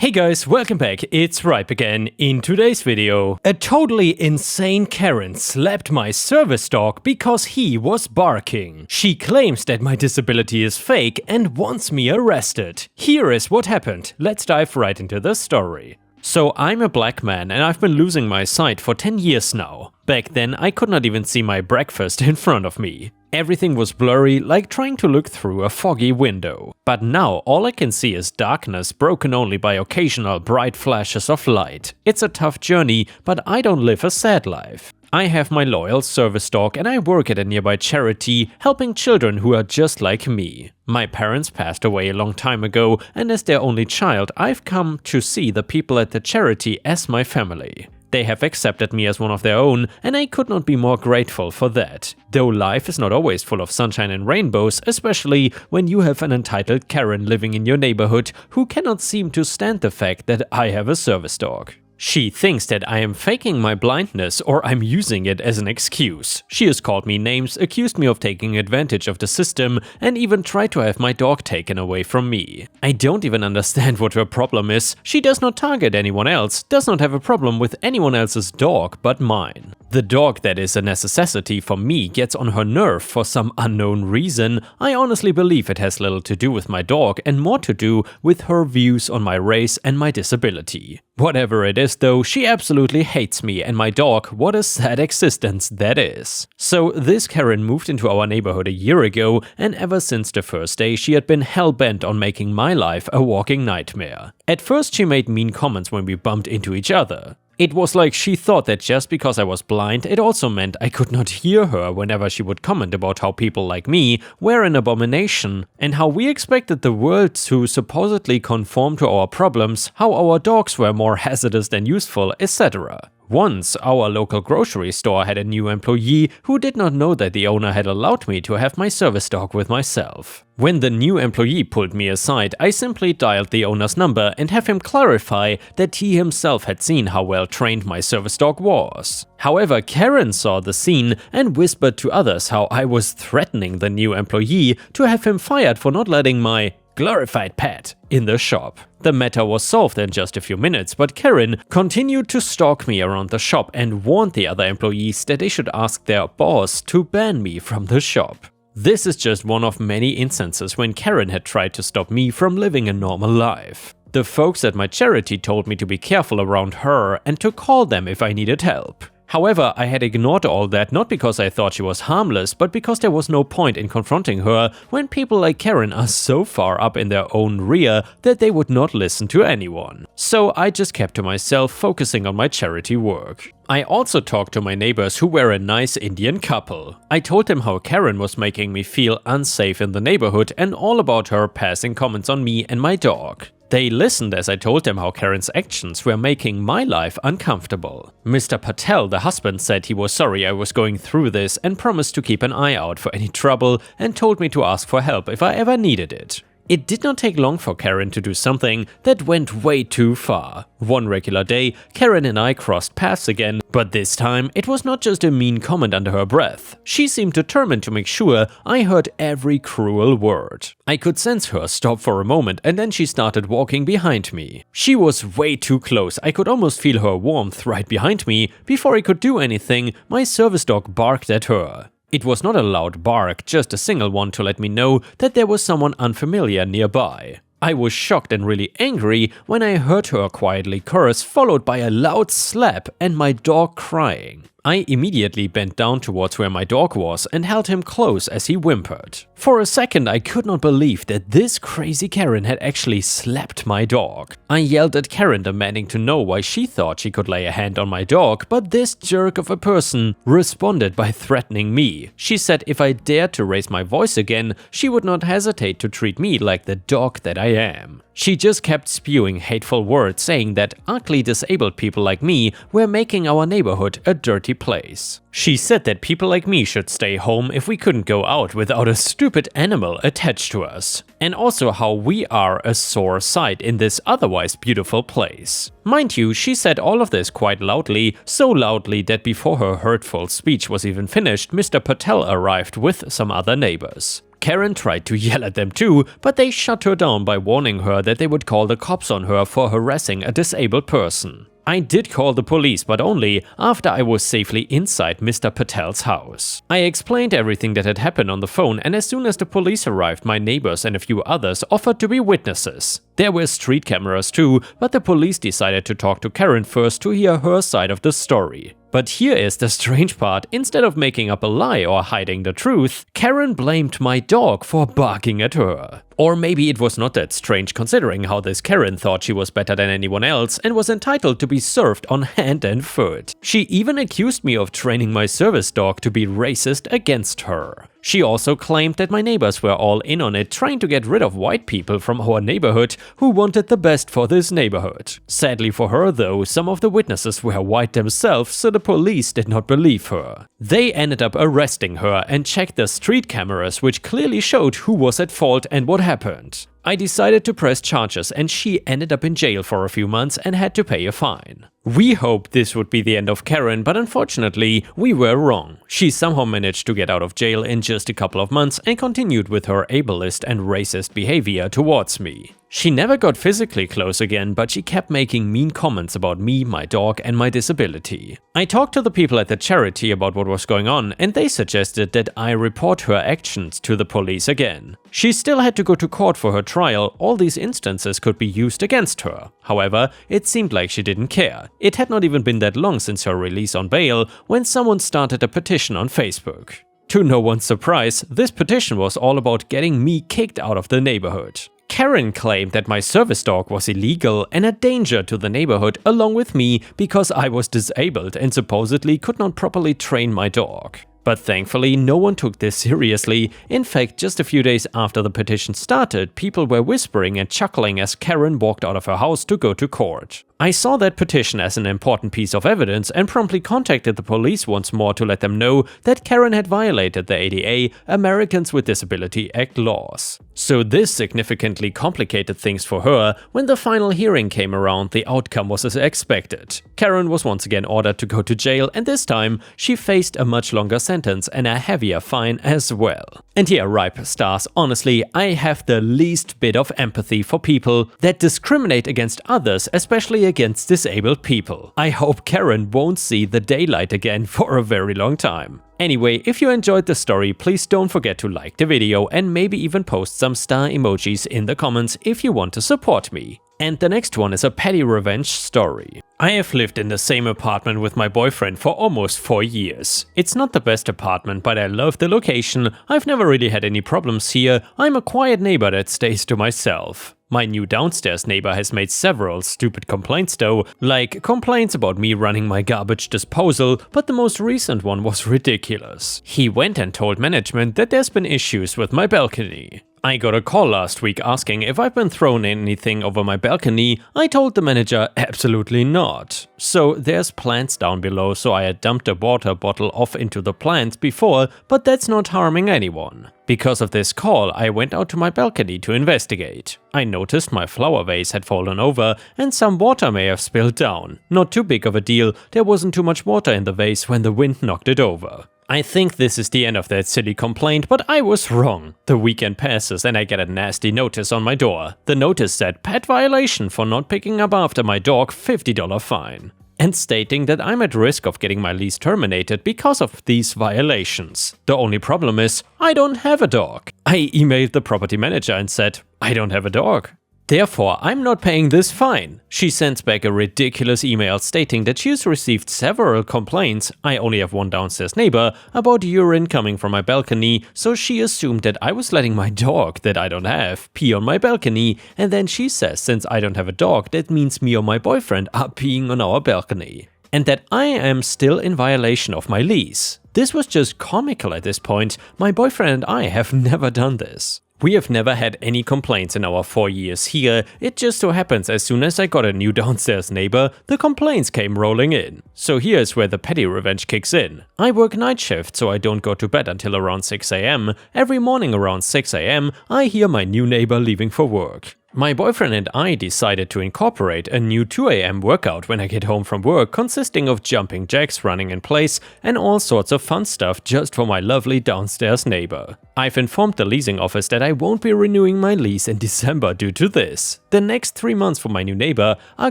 Hey guys, welcome back, it's Ripe again. In today's video, a totally insane Karen slapped my service dog because he was barking. She claims that my disability is fake and wants me arrested. Here is what happened, let's dive right into the story. So I'm a black man and I've been losing my sight for 10 years now. Back then I could not even see my breakfast in front of me. Everything was blurry, like trying to look through a foggy window. But now all I can see is darkness broken only by occasional bright flashes of light. It's a tough journey, but I don't live a sad life. I have my loyal service dog and I work at a nearby charity helping children who are just like me. My parents passed away a long time ago and as their only child I've come to see the people at the charity as my family. They have accepted me as one of their own and I could not be more grateful for that. Though life is not always full of sunshine and rainbows, especially when you have an entitled Karen living in your neighborhood who cannot seem to stand the fact that I have a service dog. She thinks that I am faking my blindness or I'm using it as an excuse. She has called me names, accused me of taking advantage of the system, and even tried to have my dog taken away from me. I don't even understand what her problem is. She does not target anyone else, does not have a problem with anyone else's dog but mine. The dog that is a necessity for me gets on her nerve for some unknown reason. I honestly believe it has little to do with my dog and more to do with her views on my race and my disability. Whatever it is though, she absolutely hates me and my dog, what a sad existence that is. So this Karen moved into our neighborhood a year ago and ever since the first day she had been hell-bent on making my life a walking nightmare. At first she made mean comments when we bumped into each other. It was like she thought that just because I was blind, it also meant I could not hear her whenever she would comment about how people like me were an abomination and how we expected the world to supposedly conform to our problems, how our dogs were more hazardous than useful, etc. Once, our local grocery store had a new employee who did not know that the owner had allowed me to have my service dog with myself. When the new employee pulled me aside, I simply dialed the owner's number and have him clarify that he himself had seen how well trained my service dog was. However, Karen saw the scene and whispered to others how I was threatening the new employee to have him fired for not letting my glorified pet in the shop. The matter was solved in just a few minutes, but Karen continued to stalk me around the shop and warned the other employees that they should ask their boss to ban me from the shop. This is just one of many instances when Karen had tried to stop me from living a normal life. The folks at my charity told me to be careful around her and to call them if I needed help. However, I had ignored all that not because I thought she was harmless, but because there was no point in confronting her when people like Karen are so far up in their own rear that they would not listen to anyone. So I just kept to myself, focusing on my charity work. I also talked to my neighbors who were a nice Indian couple. I told them how Karen was making me feel unsafe in the neighborhood and all about her passing comments on me and my dog. They listened as I told them how Karen's actions were making my life uncomfortable. Mr. Patel, the husband, said he was sorry I was going through this and promised to keep an eye out for any trouble and told me to ask for help if I ever needed it. It did not take long for Karen to do something that went way too far. One regular day, Karen and I crossed paths again, but this time it was not just a mean comment under her breath. She seemed determined to make sure I heard every cruel word. I could sense her stop for a moment and then she started walking behind me. She was way too close, I could almost feel her warmth right behind me. Before I could do anything, my service dog barked at her. It was not a loud bark, just a single one to let me know that there was someone unfamiliar nearby. I was shocked and really angry when I heard her quietly curse, followed by a loud slap and my dog crying. I immediately bent down towards where my dog was and held him close as he whimpered. For a second I could not believe that this crazy Karen had actually slapped my dog. I yelled at Karen demanding to know why she thought she could lay a hand on my dog, but this jerk of a person responded by threatening me. She said if I dared to raise my voice again, she would not hesitate to treat me like the dog that I am. She just kept spewing hateful words saying that ugly disabled people like me were making our neighborhood a dirty place. She said that people like me should stay home if we couldn't go out without a stupid animal attached to us. And also how we are a sore sight in this otherwise beautiful place. Mind you, she said all of this quite loudly, so loudly that before her hurtful speech was even finished, Mr. Patel arrived with some other neighbors. Karen tried to yell at them too, but they shut her down by warning her that they would call the cops on her for harassing a disabled person. I did call the police, but only after I was safely inside Mr. Patel's house. I explained everything that had happened on the phone, and as soon as the police arrived, my neighbors and a few others offered to be witnesses. There were street cameras too, but the police decided to talk to Karen first to hear her side of the story. But here is the strange part: instead of making up a lie or hiding the truth, Karen blamed my dog for barking at her. Or maybe it was not that strange considering how this Karen thought she was better than anyone else and was entitled to be served on hand and foot. She even accused me of training my service dog to be racist against her. She also claimed that my neighbors were all in on it, trying to get rid of white people from our neighborhood who wanted the best for this neighborhood. Sadly for her though, some of the witnesses were white themselves, so the police did not believe her. They ended up arresting her and checked the street cameras, which clearly showed who was at fault and what happened. I decided to press charges and she ended up in jail for a few months and had to pay a fine. We hoped this would be the end of Karen, but unfortunately we were wrong. She somehow managed to get out of jail in just a couple of months and continued with her ableist and racist behavior towards me. She never got physically close again, but she kept making mean comments about me, my dog, and my disability. I talked to the people at the charity about what was going on, and they suggested that I report her actions to the police again. She still had to go to court for her trial. All these instances could be used against her. However, it seemed like she didn't care. It had not even been that long since her release on bail when someone started a petition on Facebook. To no one's surprise, this petition was all about getting me kicked out of the neighborhood. Karen claimed that my service dog was illegal and a danger to the neighborhood along with me because I was disabled and supposedly could not properly train my dog. But thankfully, no one took this seriously. In fact, just a few days after the petition started, people were whispering and chuckling as Karen walked out of her house to go to court. I saw that petition as an important piece of evidence and promptly contacted the police once more to let them know that Karen had violated the ADA, Americans with Disability Act laws. So this significantly complicated things for her. When the final hearing came around, the outcome was as expected. Karen was once again ordered to go to jail, and this time she faced a much longer sentence and a heavier fine as well. And yeah, Ripe Stars, honestly, I have the least bit of empathy for people that discriminate against others, especially against disabled people. I hope Karen won't see the daylight again for a very long time. Anyway, if you enjoyed the story, please don't forget to like the video and maybe even post some star emojis in the comments if you want to support me. And the next one is a petty revenge story. I have lived in the same apartment with my boyfriend for almost 4 years. It's not the best apartment, but I love the location. I've never really had any problems here. I'm a quiet neighbor that stays to myself. My new downstairs neighbor has made several stupid complaints though, like complaints about me running my garbage disposal, but the most recent one was ridiculous. He went and told management that there's been issues with my balcony. I got a call last week asking if I've been throwing anything over my balcony. I told the manager absolutely not. So there's plants down below, so I had dumped a water bottle off into the plants before, but that's not harming anyone. Because of this call, I went out to my balcony to investigate. I noticed my flower vase had fallen over and some water may have spilled down. Not too big of a deal, there wasn't too much water in the vase when the wind knocked it over. I think this is the end of that silly complaint, but I was wrong. The weekend passes and I get a nasty notice on my door. The notice said pet violation for not picking up after my dog, $50 fine. And stating that I'm at risk of getting my lease terminated because of these violations. The only problem is, I don't have a dog. I emailed the property manager and said, I don't have a dog. Therefore, I'm not paying this fine. She sends back a ridiculous email stating that she's received several complaints, I only have one downstairs neighbor, about urine coming from my balcony, so she assumed that I was letting my dog, that I don't have, pee on my balcony, and then she says since I don't have a dog, that means me or my boyfriend are peeing on our balcony. And that I am still in violation of my lease. This was just comical at this point. My boyfriend and I have never done this. We have never had any complaints in our 4 years here. It just so happens as soon as I got a new downstairs neighbor, the complaints came rolling in. So here's where the petty revenge kicks in. I work night shift, so I don't go to bed until around 6 AM. Every morning around 6 AM, I hear my new neighbor leaving for work. My boyfriend and I decided to incorporate a new 2 AM workout when I get home from work, consisting of jumping jacks, running in place, and all sorts of fun stuff just for my lovely downstairs neighbor. I've informed the leasing office that I won't be renewing my lease in December due to this. The next 3 months for my new neighbor are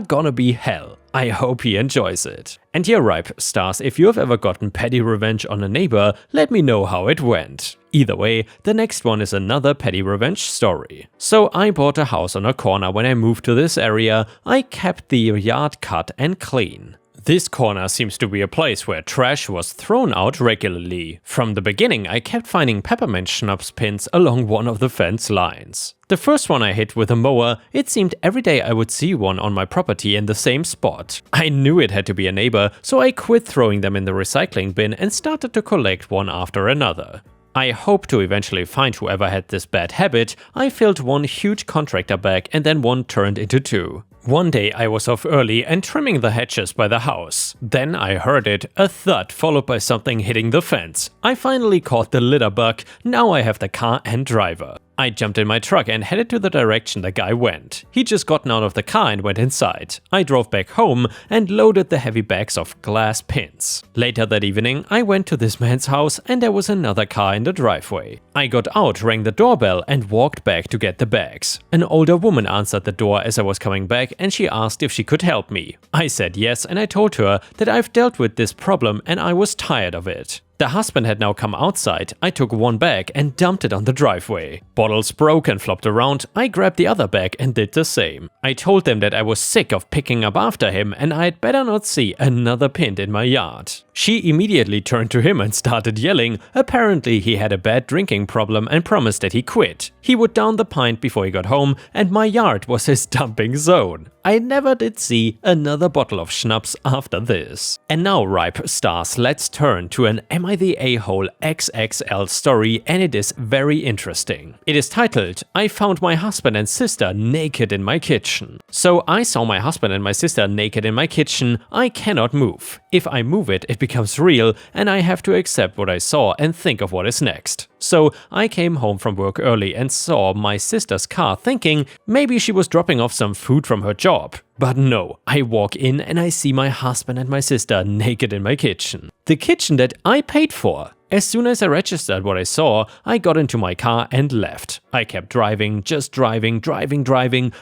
gonna be hell. I hope he enjoys it. And yeah, Ripe Stars, if you have ever gotten petty revenge on a neighbor, let me know how it went. Either way, the next one is another petty revenge story. So I bought a house on a corner when I moved to this area. I kept the yard cut and clean. This corner seems to be a place where trash was thrown out regularly. From the beginning, I kept finding peppermint schnapps pins along one of the fence lines. The first one I hit with a mower, it seemed every day I would see one on my property in the same spot. I knew it had to be a neighbor, so I quit throwing them in the recycling bin and started to collect one after another. I hope to eventually find whoever had this bad habit. I filled one huge contractor bag and then one turned into two. One day I was off early and trimming the hedges by the house. Then I heard it, a thud followed by something hitting the fence. I finally caught the litter bug. Now I have the car and driver. I jumped in my truck and headed to the direction the guy went. He just gotten out of the car and went inside. I drove back home and loaded the heavy bags of glass pins. Later that evening, I went to this man's house and there was another car in the driveway. I got out, rang the doorbell and walked back to get the bags. An older woman answered the door as I was coming back and she asked if she could help me. I said yes and I told her that I've dealt with this problem and I was tired of it. The husband had now come outside. I took one bag and dumped it on the driveway. Bottles broke and flopped around. I grabbed the other bag and did the same. I told them that I was sick of picking up after him and I'd better not see another pin in my yard. She immediately turned to him and started yelling. Apparently he had a bad drinking problem and promised that he quit. He would down the pint before he got home and my yard was his dumping zone. I never did see another bottle of schnapps after this. And now, Ripe Stars, let's turn to an Am I the A-hole XXL story, and it is very interesting. It is titled, I found my husband and sister naked in my kitchen. So I saw my husband and my sister naked in my kitchen. I cannot move. If I move it, it becomes real and I have to accept what I saw and think of what is next. So I came home from work early and saw my sister's car, thinking maybe she was dropping off some food from her job. But no, I walk in and I see my husband and my sister naked in my kitchen. The kitchen that I paid for. As soon as I registered what I saw, I got into my car and left. I kept driving, just driving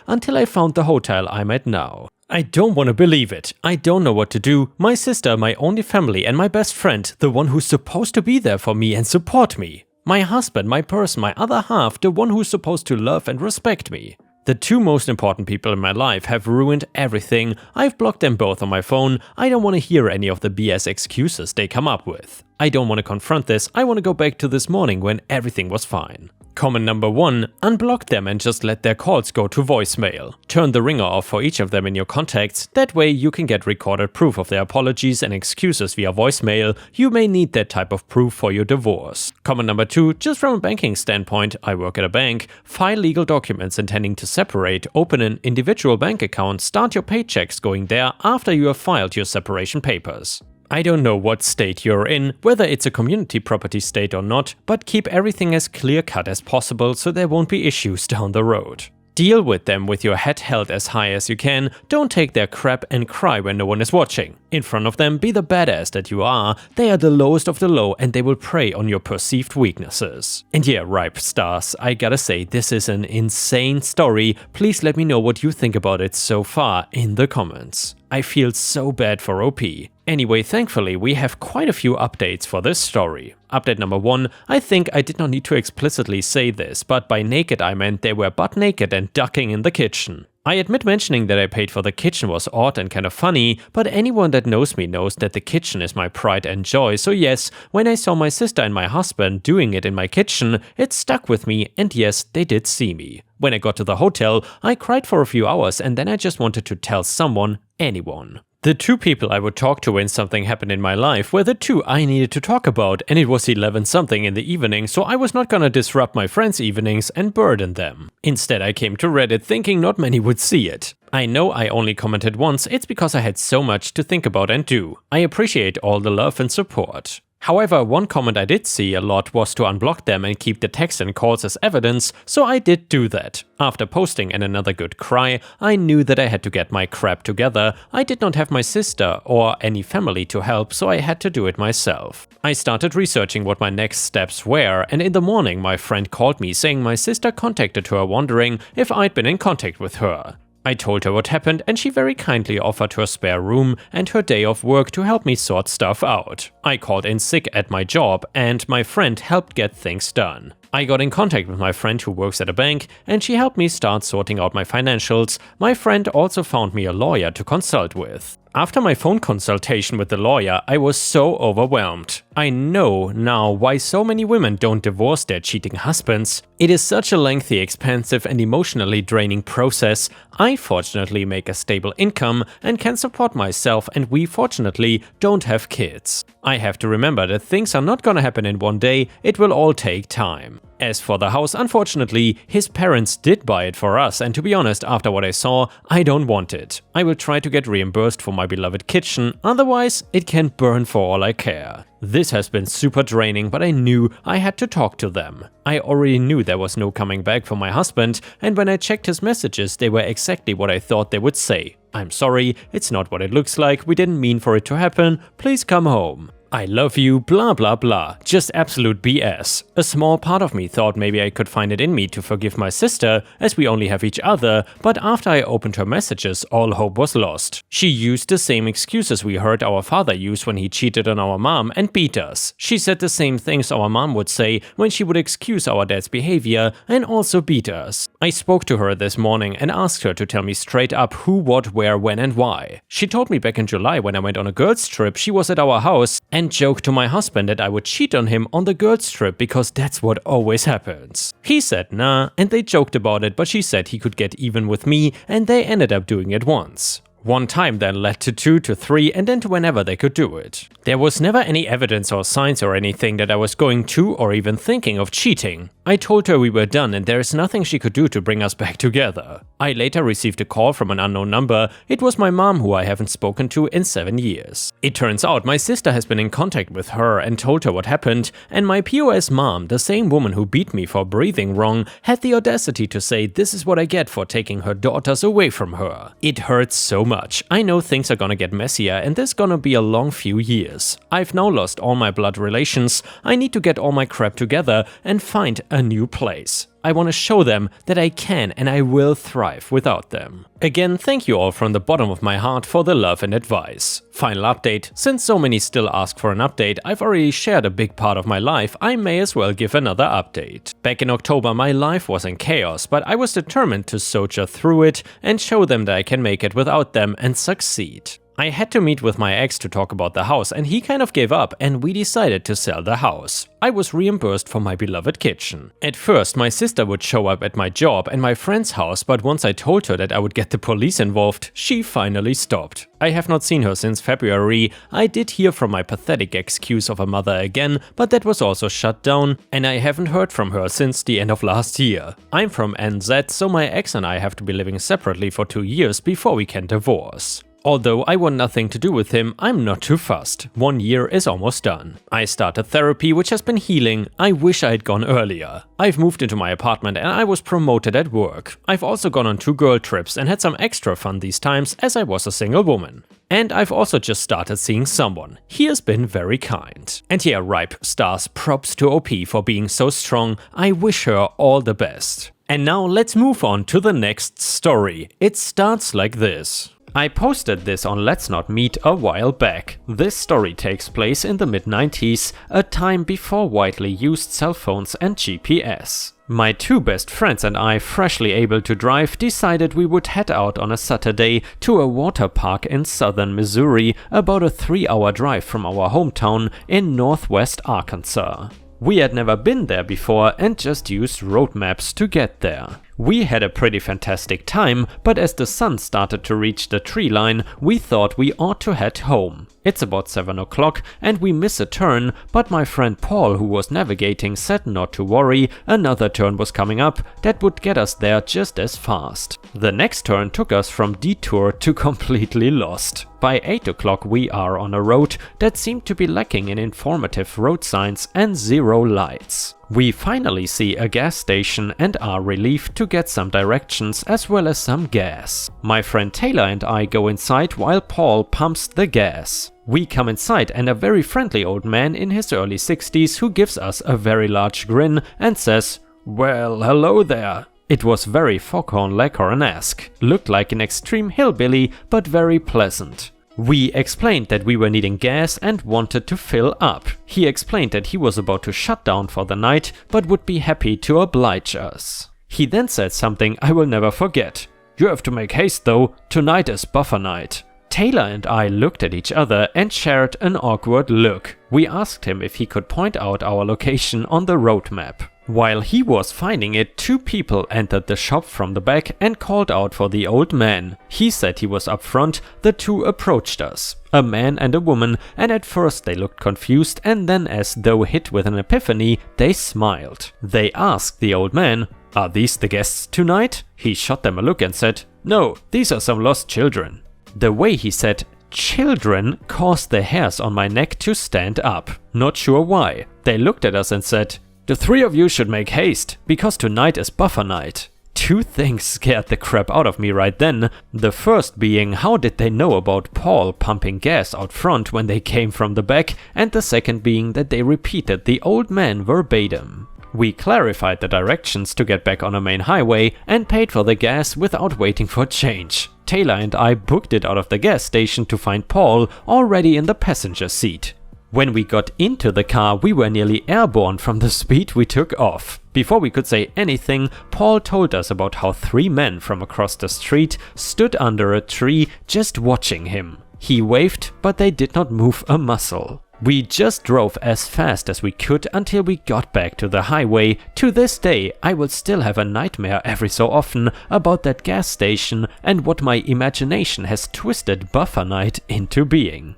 until I found the hotel I'm at now. I don't want to believe it. I don't know what to do. My sister, my only family and my best friend, the one who's supposed to be there for me and support me. My husband, my person, my other half, the one who's supposed to love and respect me. The two most important people in my life have ruined everything. I've blocked them both on my phone. I don't want to hear any of the BS excuses they come up with. I don't want to confront this. I want to go back to this morning when everything was fine. Comment number 1. Unblock them and just let their calls go to voicemail. Turn the ringer off for each of them in your contacts. That way you can get recorded proof of their apologies and excuses via voicemail. You may need that type of proof for your divorce. Comment number 2. Just from a banking standpoint, I work at a bank. File legal documents intending to separate, open an individual bank account, start your paychecks going there after you have filed your separation papers. I don't know what state you're in, whether it's a community property state or not, but keep everything as clear-cut as possible so there won't be issues down the road. Deal with them with your head held as high as you can. Don't take their crap and cry when no one is watching. In front of them, be the badass that you are. They are the lowest of the low and they will prey on your perceived weaknesses. And yeah, Ripe Stars, I gotta say, this is an insane story. Please let me know what you think about it so far in the comments. I feel so bad for OP. Anyway, thankfully, we have quite a few updates for this story. Update number 1, I think I did not need to explicitly say this, but by naked I meant they were butt naked and ducking in the kitchen. I admit mentioning that I paid for the kitchen was odd and kind of funny, but anyone that knows me knows that the kitchen is my pride and joy, so yes, when I saw my sister and my husband doing it in my kitchen, it stuck with me, and yes, they did see me. When I got to the hotel, I cried for a few hours and then I just wanted to tell someone, anyone. The two people I would talk to when something happened in my life were the two I needed to talk about, and it was 11 something in the evening, so I was not gonna disrupt my friends' evenings and burden them. Instead, I came to Reddit thinking not many would see it. I know I only commented once, it's because I had so much to think about and do. I appreciate all the love and support. However, one comment I did see a lot was to unblock them and keep the text and calls as evidence, so I did do that. After posting and another good cry, I knew that I had to get my crap together. I did not have my sister or any family to help, so I had to do it myself. I started researching what my next steps were, and in the morning my friend called me saying my sister contacted her wondering if I'd been in contact with her. I told her what happened and she very kindly offered her spare room and her day off work to help me sort stuff out. I called in sick at my job and my friend helped get things done. I got in contact with my friend who works at a bank and she helped me start sorting out my financials. My friend also found me a lawyer to consult with. After my phone consultation with the lawyer, I was so overwhelmed. I know now why so many women don't divorce their cheating husbands. It is such a lengthy, expensive and emotionally draining process. I fortunately make a stable income and can support myself, and we fortunately don't have kids. I have to remember that things are not gonna happen in one day, it will all take time. As for the house, unfortunately, his parents did buy it for us, and to be honest, after what I saw, I don't want it. I will try to get reimbursed for my beloved kitchen, otherwise it can burn for all I care. This has been super draining, but I knew I had to talk to them. I already knew there was no coming back for my husband, and when I checked his messages, they were exactly what I thought they would say. I'm sorry, it's not what it looks like, we didn't mean for it to happen, please come home. I love you, blah blah blah, just absolute BS. A small part of me thought maybe I could find it in me to forgive my sister, as we only have each other, but after I opened her messages, all hope was lost. She used the same excuses we heard our father use when he cheated on our mom and beat us. She said the same things our mom would say when she would excuse our dad's behavior and also beat us. I spoke to her this morning and asked her to tell me straight up who, what, where, when and why. She told me back in July when I went on a girls' trip she was at our house and joked to my husband that I would cheat on him on the girls' trip because that's what always happens. He said nah, and they joked about it, but she said he could get even with me and they ended up doing it once. One time then led to 2 to 3 and then to whenever they could do it. There was never any evidence or signs or anything that I was going to or even thinking of cheating. I told her we were done and there is nothing she could do to bring us back together. I later received a call from an unknown number. It was my mom, who I haven't spoken to in 7 years. It turns out my sister has been in contact with her and told her what happened, and my POS mom, the same woman who beat me for breathing wrong, had the audacity to say this is what I get for taking her daughters away from her. It hurts so much. I know things are gonna get messier and there's gonna be a long few years. I've now lost all my blood relations. I need to get all my crap together and find a new place. I want to show them that I can and I will thrive without them. Again, thank you all from the bottom of my heart for the love and advice. Final update: since so many still ask for an update, I've already shared a big part of my life, I may as well give another update. Back in October my life was in chaos, but I was determined to soldier through it and show them that I can make it without them and succeed. I had to meet with my ex to talk about the house and he kind of gave up and we decided to sell the house. I was reimbursed for my beloved kitchen. At first my sister would show up at my job and my friend's house, but once I told her that I would get the police involved, she finally stopped. I have not seen her since February. I did hear from my pathetic excuse of a mother again, but that was also shut down and I haven't heard from her since the end of last year. I'm from NZ, so my ex and I have to be living separately for 2 years before we can divorce. Although I want nothing to do with him, I'm not too fussed. 1 year is almost done. I started therapy, which has been healing. I wish I had gone earlier. I've moved into my apartment and I was promoted at work. I've also gone on 2 girl trips and had some extra fun these times as I was a single woman. And I've also just started seeing someone. He has been very kind. And yeah, Ripe stars, props to OP for being so strong. I wish her all the best. And now let's move on to the next story. It starts like this. I posted this on Let's Not Meet a while back. This story takes place in the mid-90s, a time before widely used cell phones and GPS. My 2 best friends and I, freshly able to drive, decided we would head out on a Saturday to a water park in southern Missouri, about a 3-hour drive from our hometown in northwest Arkansas. We had never been there before and just used road maps to get there. We had a pretty fantastic time, but as the sun started to reach the tree line, we thought we ought to head home. It's about 7 o'clock and we miss a turn, but my friend Paul, who was navigating, said not to worry, another turn was coming up that would get us there just as fast. The next turn took us from detour to completely lost. By 8 o'clock we are on a road that seemed to be lacking in informative road signs and zero lights. We finally see a gas station and are relieved to get some directions as well as some gas. My friend Taylor and I go inside while Paul pumps the gas. We come inside and a very friendly old man in his early 60s who gives us a very large grin and says, "Well, hello there." It was very Foghorn Leghorn-esque, looked like an extreme hillbilly but very pleasant. We explained that we were needing gas and wanted to fill up. He explained that he was about to shut down for the night but would be happy to oblige us. He then said something I will never forget. "You have to make haste though, tonight is buffer night." Taylor and I looked at each other and shared an awkward look. We asked him if he could point out our location on the road map. While he was finding it, 2 people entered the shop from the back and called out for the old man. He said he was up front. The 2 approached us, a man and a woman, and at first they looked confused and then, as though hit with an epiphany, they smiled. They asked the old man, "Are these the guests tonight?" He shot them a look and said, "No, these are some lost children." The way he said "children" caused the hairs on my neck to stand up. Not sure why. They looked at us and said, "The 3 of you should make haste, because tonight is buffer night." 2 things scared the crap out of me right then. The first being, how did they know about Paul pumping gas out front when they came from the back, and the second being that they repeated the old man verbatim. We clarified the directions to get back on a main highway and paid for the gas without waiting for change. Taylor and I booked it out of the gas station to find Paul already in the passenger seat. When we got into the car, we were nearly airborne from the speed we took off. Before we could say anything, Paul told us about how 3 men from across the street stood under a tree just watching him. He waved, but they did not move a muscle. We just drove as fast as we could until we got back to the highway. To this day, I will still have a nightmare every so often about that gas station and what my imagination has twisted buffer night into being.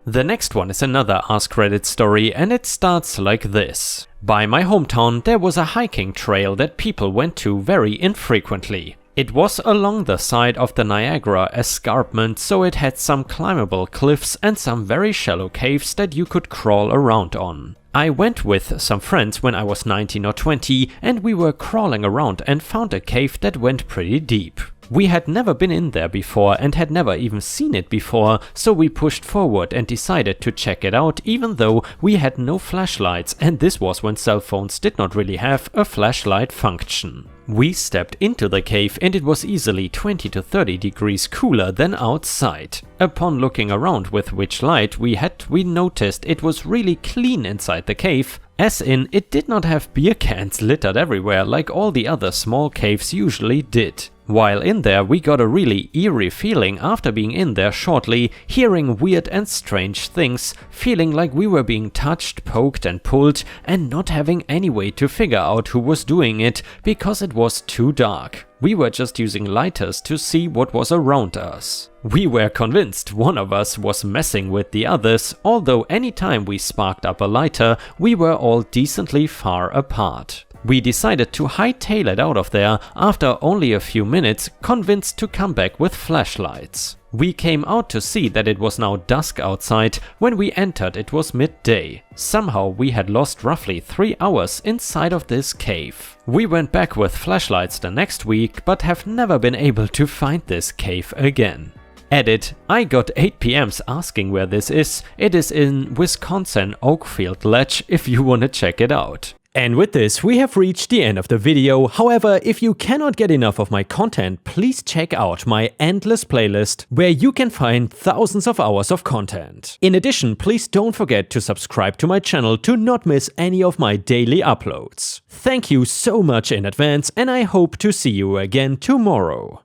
The next one is another Ask Reddit story, and it starts like this. By my hometown there was a hiking trail that people went to very infrequently. It was along the side of the Niagara escarpment, so it had some climbable cliffs and some very shallow caves that you could crawl around on. I went with some friends when I was 19 or 20 and we were crawling around and found a cave that went pretty deep. We had never been in there before and had never even seen it before, so we pushed forward and decided to check it out even though we had no flashlights, and this was when cell phones did not really have a flashlight function. We stepped into the cave and it was easily 20 to 30 degrees cooler than outside. Upon looking around with which light we had, we noticed it was really clean inside the cave, as in it did not have beer cans littered everywhere like all the other small caves usually did. While in there we got a really eerie feeling after being in there shortly, hearing weird and strange things, feeling like we were being touched, poked and pulled, and not having any way to figure out who was doing it because it was too dark. We were just using lighters to see what was around us. We were convinced one of us was messing with the others, although anytime we sparked up a lighter, we were all decently far apart. We decided to hightail it out of there after only a few minutes, convinced to come back with flashlights. We came out to see that it was now dusk outside. When we entered it was midday. Somehow we had lost roughly 3 hours inside of this cave. We went back with flashlights the next week, but have never been able to find this cave again. Edit: I got 8 PMs asking where this is. It is in Wisconsin Oakfield Ledge if you wanna check it out. And with this, we have reached the end of the video. However, if you cannot get enough of my content, please check out my endless playlist, where you can find thousands of hours of content. In addition, please don't forget to subscribe to my channel to not miss any of my daily uploads. Thank you so much in advance, and I hope to see you again tomorrow.